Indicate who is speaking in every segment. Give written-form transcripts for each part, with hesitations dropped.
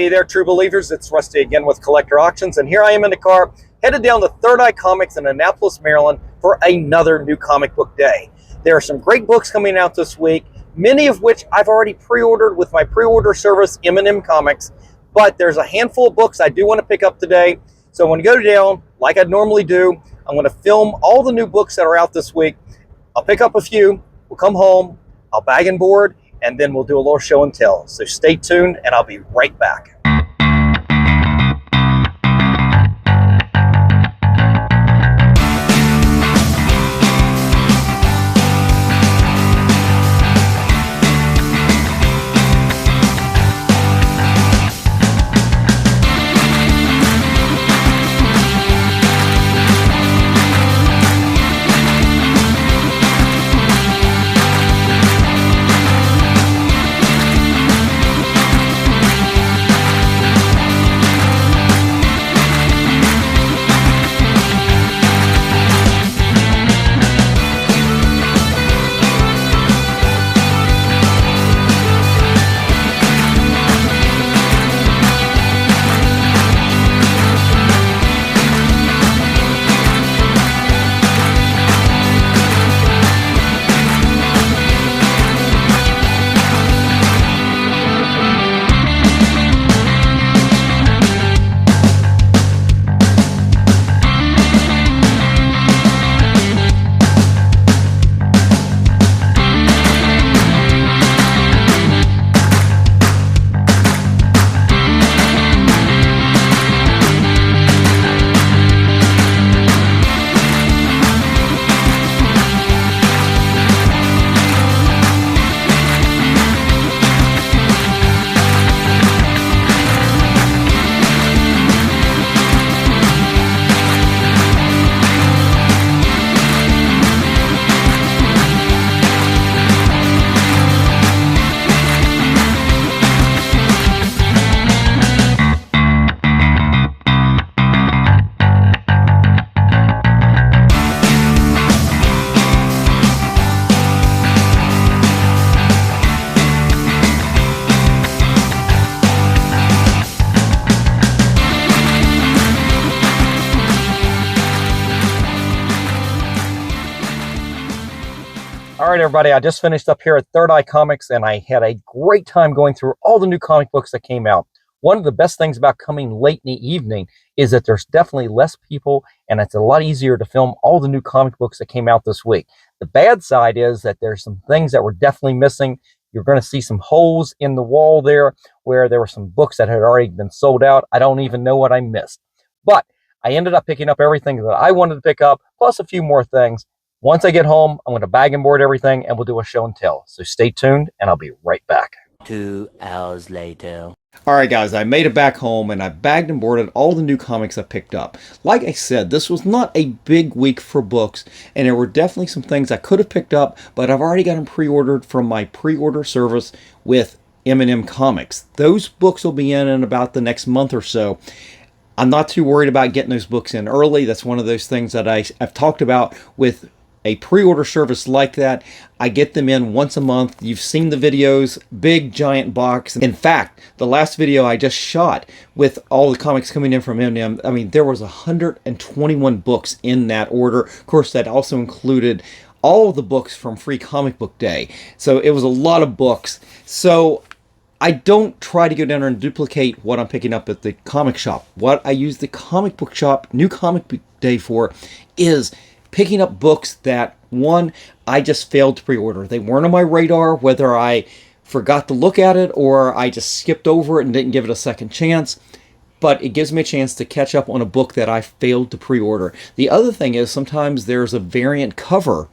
Speaker 1: Hey there, true believers. It's Rusty again with Collector Auctions, and here I am in the car, headed down to Third Eye Comics in Annapolis, Maryland for another new comic book day. There are some great books coming out this week, many of which I've already pre-ordered with my pre-order service, M&M Comics, but there's a handful of books I do want to pick up today. So when I go down, like I normally do, I'm going to film all the new books that are out this week. I'll pick up a few, we'll come home, I'll bag and board, and then we'll do a little show and tell. So stay tuned, and I'll be right back. All right, everybody, I just finished up here at Third Eye Comics, and I had a great time going through all the new comic books that came out. One of the best things about coming late in the evening is that there's definitely less people, and it's a lot easier to film all the new comic books that came out this week. The bad side is that there's some things that were definitely missing. You're going to see some holes in the wall there where there were some books that had already been sold out. I don't even know what I missed. But I ended up picking up everything that I wanted to pick up, plus a few more things. Once I get home, I'm going to bag and board everything, and we'll do a show and tell. So stay tuned, and I'll be right back.
Speaker 2: 2 hours later.
Speaker 1: All right, guys, I made it back home, and I bagged and boarded all the new comics I picked up. Like I said, this was not a big week for books, and there were definitely some things I could have picked up, but I've already got them pre-ordered from my pre-order service with M&M Comics. Those books will be in about the next month or so. I'm not too worried about getting those books in early. That's one of those things that I've talked about with a pre-order service like that. I get them in once a month. You've seen the videos, big giant box. In fact, the last video I just shot with all the comics coming in from M&M, I mean, there was 121 books in that order. Of course, that also included all of the books from Free Comic Book Day. So it was a lot of books. So I don't try to go down there and duplicate what I'm picking up at the comic shop. What I use the comic book shop, New Comic Book Day for is picking up books that, one, I just failed to pre-order. They weren't on my radar, whether I forgot to look at it or I just skipped over it and didn't give it a second chance. But it gives me a chance to catch up on a book that I failed to pre-order. The other thing is sometimes there's a variant cover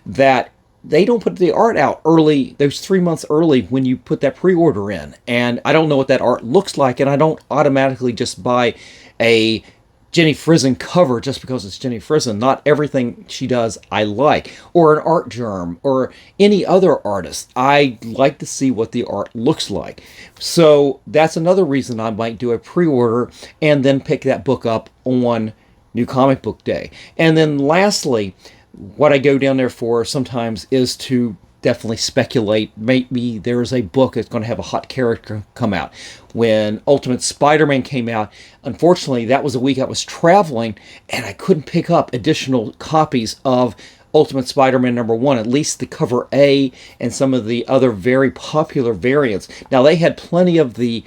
Speaker 1: that they don't put the art out early, those 3 months early when you put that pre-order in. And I don't know what that art looks like, and I don't automatically just buy a Jenny Frison cover just because it's Jenny Frison. Not everything she does I like. Or an art germ, or any other artist. I like to see what the art looks like. So that's another reason I might do a pre-order and then pick that book up on New Comic Book Day. And then lastly, what I go down there for sometimes is to definitely speculate maybe there's a book that's going to have a hot character come out. When Ultimate Spider-Man came out, unfortunately, that was a week I was traveling, and I couldn't pick up additional copies of Ultimate Spider-Man #1, at least the cover A and some of the other very popular variants. Now, they had plenty of the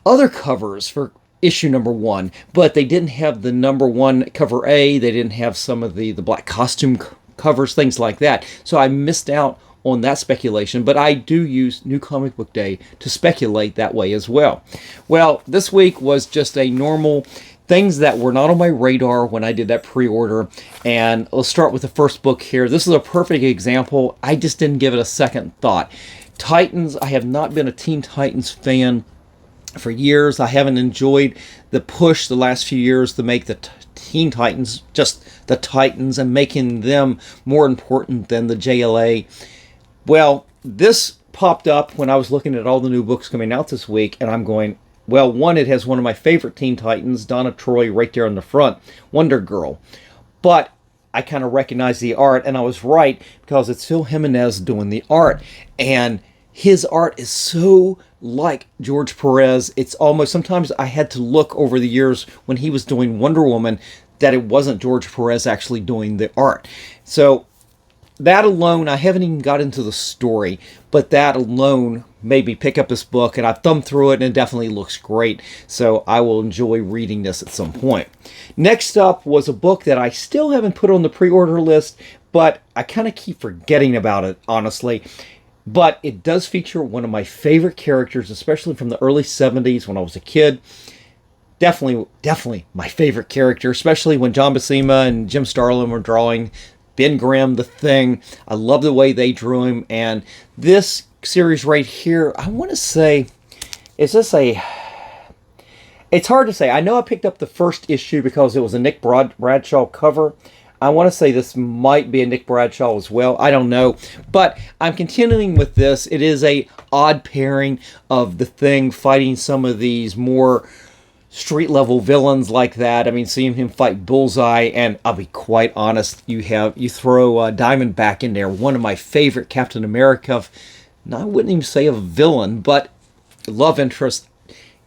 Speaker 1: other covers for issue #1, but they didn't have the #1 cover A. They didn't have some of the black costume covers, things like that. So I missed out on that speculation, but I do use New Comic Book Day to speculate that way as well. Well, this week was just a normal things that were not on my radar when I did that pre-order. And let's start with the first book here. This is a perfect example. I just didn't give it a second thought. Titans, I have not been a Teen Titans fan for years. I haven't enjoyed the push the last few years to make the Teen Titans just the Titans and making them more important than the JLA. Well, this popped up when I was looking at all the new books coming out this week, and I'm going, well, one, it has one of my favorite Teen Titans, Donna Troy, right there on the front, Wonder Girl. But I kind of recognize the art, and I was right, because it's Phil Jimenez doing the art. And his art is so like George Perez. It's almost, sometimes I had to look over the years when he was doing Wonder Woman that it wasn't George Perez actually doing the art. So that alone, I haven't even got into the story, but that alone made me pick up this book, and I thumbed through it, and it definitely looks great. So I will enjoy reading this at some point. Next up was a book that I still haven't put on the pre-order list, but I kind of keep forgetting about it, honestly. But it does feature one of my favorite characters, especially from the early 70s when I was a kid. Definitely my favorite character, especially when John Buscema and Jim Starlin were drawing Ben Grimm, The Thing. I love the way they drew him. And this series right here, I want to say, is this a... It's hard to say. I know I picked up the first issue because it was a Nick Bradshaw cover. I want to say this might be a Nick Bradshaw as well. I don't know. But I'm continuing with this. It is a odd pairing of The Thing fighting some of these more street-level villains like that. I mean, seeing him fight Bullseye, and I'll be quite honest, you throw Diamondback in there, one of my favorite Captain America, I wouldn't even say a villain, but love interest.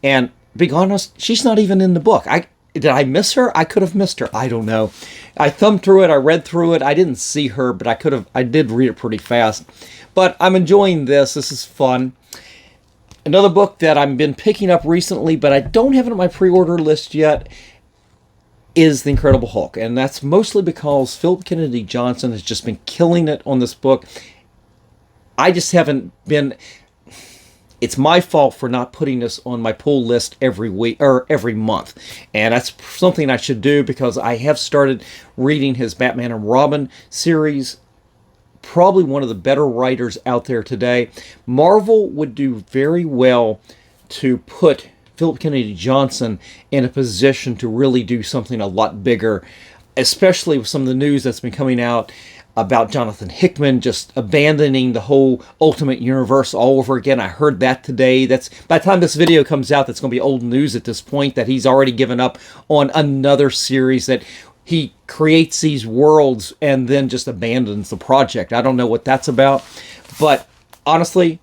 Speaker 1: And be honest, she's not even in the book. Did I miss her? I could have missed her. I don't know. I thumbed through it. I read through it. I didn't see her, but I did read it pretty fast. But I'm enjoying this. This is fun. Another book that I've been picking up recently, but I don't have it on my pre-order list yet, is The Incredible Hulk. And that's mostly because Phillp Kennedy Johnson has just been killing it on this book. I just haven't been... It's my fault for not putting this on my pull list every week or every month. And that's something I should do, because I have started reading his Batman and Robin series. Probably one of the better writers out there today. Marvel would do very well to put Phillp Kennedy Johnson in a position to really do something a lot bigger, especially with some of the news that's been coming out about Jonathan Hickman just abandoning the whole Ultimate Universe all over again. I heard that today. That's, by the time this video comes out, that's going to be old news at this point, that he's already given up on another series, that he creates these worlds and then just abandons the project. I don't know what that's about, but honestly,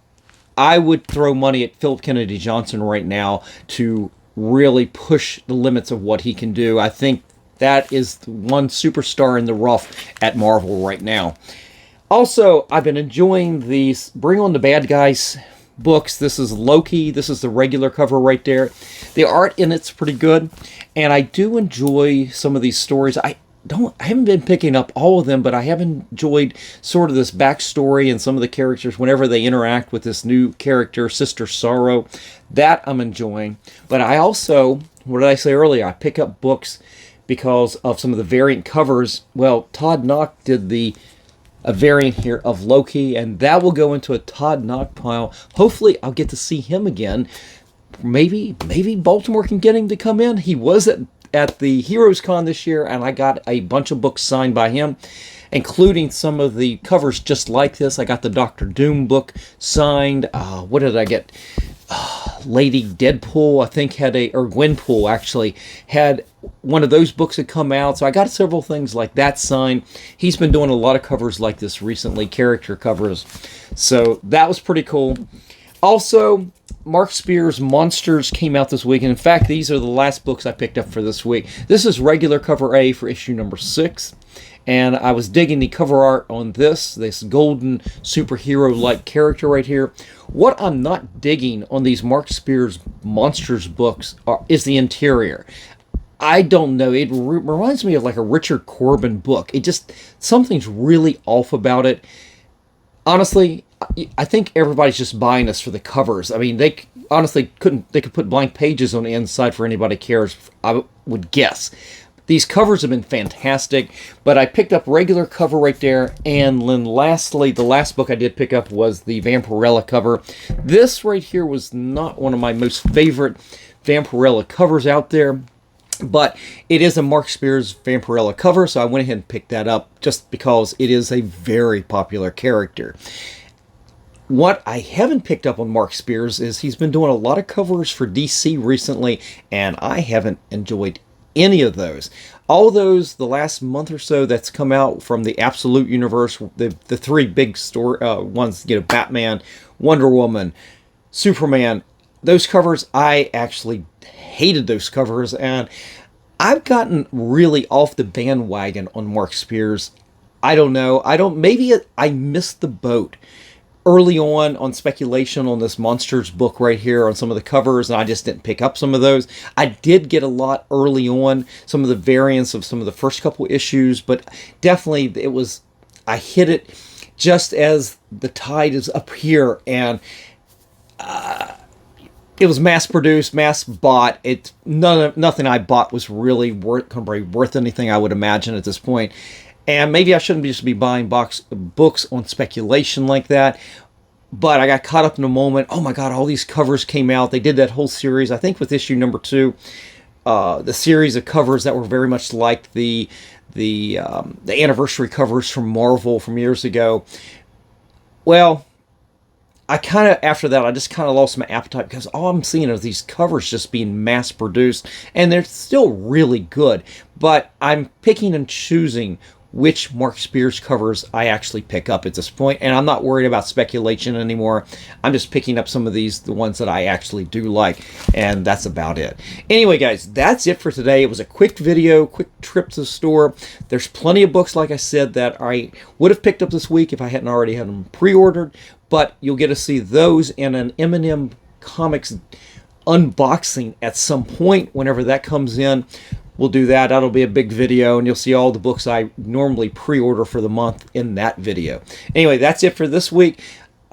Speaker 1: I would throw money at Phillp Kennedy Johnson right now to really push the limits of what he can do. I think that is the one superstar in the rough at Marvel right now. Also, I've been enjoying these Bring On the Bad Guys books. This is Loki. This is the regular cover right there. The art in it's pretty good, and I do enjoy some of these stories. I haven't been picking up all of them, but I have enjoyed sort of this backstory and some of the characters whenever they interact with this new character, Sister Sorrow. That I'm enjoying. But I also, what did I say earlier? I pick up books because of some of the variant covers. Well, Todd Knock did a variant here of Loki, and that will go into a Todd Knock pile. Hopefully, I'll get to see him again. Maybe Baltimore can get him to come in. He was at the Heroes Con this year, and I got a bunch of books signed by him, including some of the covers just like this. I got the Doctor Doom book signed. What did I get? Lady Deadpool, I think, or Gwenpool actually, had one of those books had come out, so I got several things like that signed. He's been doing a lot of covers like this recently, character covers, so that was pretty cool. Also, Mark Spears' Monsters came out this week, and in fact, these are the last books I picked up for this week. This is regular cover A for issue number 6, and I was digging the cover art on this golden superhero-like character right here. What I'm not digging on these Mark Spears Monsters books is the interior. I don't know. It reminds me of like a Richard Corbin book. It just, something's really off about it. Honestly, I think everybody's just buying this for the covers. I mean, they honestly they could put blank pages on the inside for anybody cares, I would guess. These covers have been fantastic, but I picked up regular cover right there, and then lastly, the last book I did pick up was the Vampirella cover. This right here was not one of my most favorite Vampirella covers out there, but it is a Mark Spears Vampirella cover, so I went ahead and picked that up just because it is a very popular character. What I haven't picked up on Mark Spears is he's been doing a lot of covers for DC recently, and I haven't enjoyed any of those. All those, the last month or so that's come out from the Absolute Universe, the three big story ones, you know, Batman, Wonder Woman, Superman, those covers, I actually hated those covers, and I've gotten really off the bandwagon on Mark Spears. I don't know. Maybe I missed the boat early on speculation on this Monsters book right here on some of the covers, and I just didn't pick up some of those. I did get a lot early on, some of the variants of some of the first couple issues, but definitely I hit it just as the tide is up here, and it was mass produced, mass bought. Nothing I bought was really worth anything, I would imagine, at this point. And maybe I shouldn't just be buying books on speculation like that. But I got caught up in the moment. Oh my God, all these covers came out. They did that whole series, I think with issue number 2, the series of covers that were very much like the anniversary covers from Marvel from years ago. Well, after that, I just kind of lost my appetite because all I'm seeing are these covers just being mass produced, and they're still really good. But I'm picking and choosing which Mark Spears covers I actually pick up at this point, and I'm not worried about speculation anymore. I'm just picking up some of the ones that I actually do like, and that's about it. Anyway, guys, that's it for today. It was a quick video, quick trip to the store. There's plenty of books, like I said, that I would have picked up this week if I hadn't already had them pre-ordered, but you'll get to see those in an M&M Comics unboxing at some point whenever that comes in. We'll do that. That'll be a big video, and you'll see all the books I normally pre-order for the month in that video. Anyway, that's it for this week.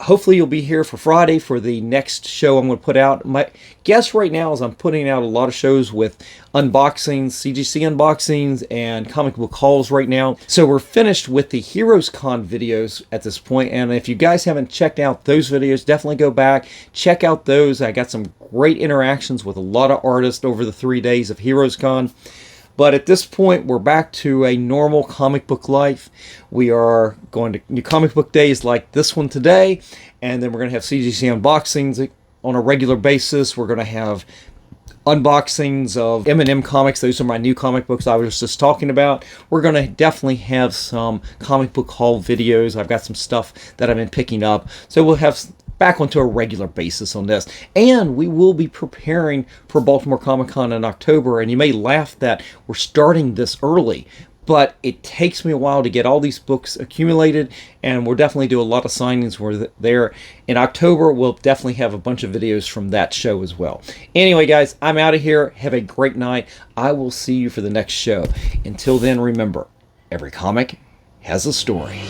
Speaker 1: Hopefully you'll be here for Friday for the next show I'm going to put out. My guess right now is I'm putting out a lot of shows with unboxings, CGC unboxings, and comic book hauls right now. So we're finished with the Heroes Con videos at this point, and if you guys haven't checked out those videos, definitely go back, check out those. I got some great interactions with a lot of artists over the 3 days of Heroes Con. But at this point, we're back to a normal comic book life. We are going to new comic book days like this one today, and then we're going to have CGC unboxings on a regular basis. We're going to have unboxings of M&M Comics. Those are my new comic books I was just talking about. We're going to definitely have some comic book haul videos. I've got some stuff that I've been picking up. So we'll have back onto a regular basis on this. And we will be preparing for Baltimore Comic Con in October. And you may laugh that we're starting this early, but it takes me a while to get all these books accumulated, and we'll definitely do a lot of signings. We're there in October. We'll definitely have a bunch of videos from that show as well. Anyway, guys, I'm out of here. Have a great night. I will see you for the next show. Until then, remember, every comic has a story.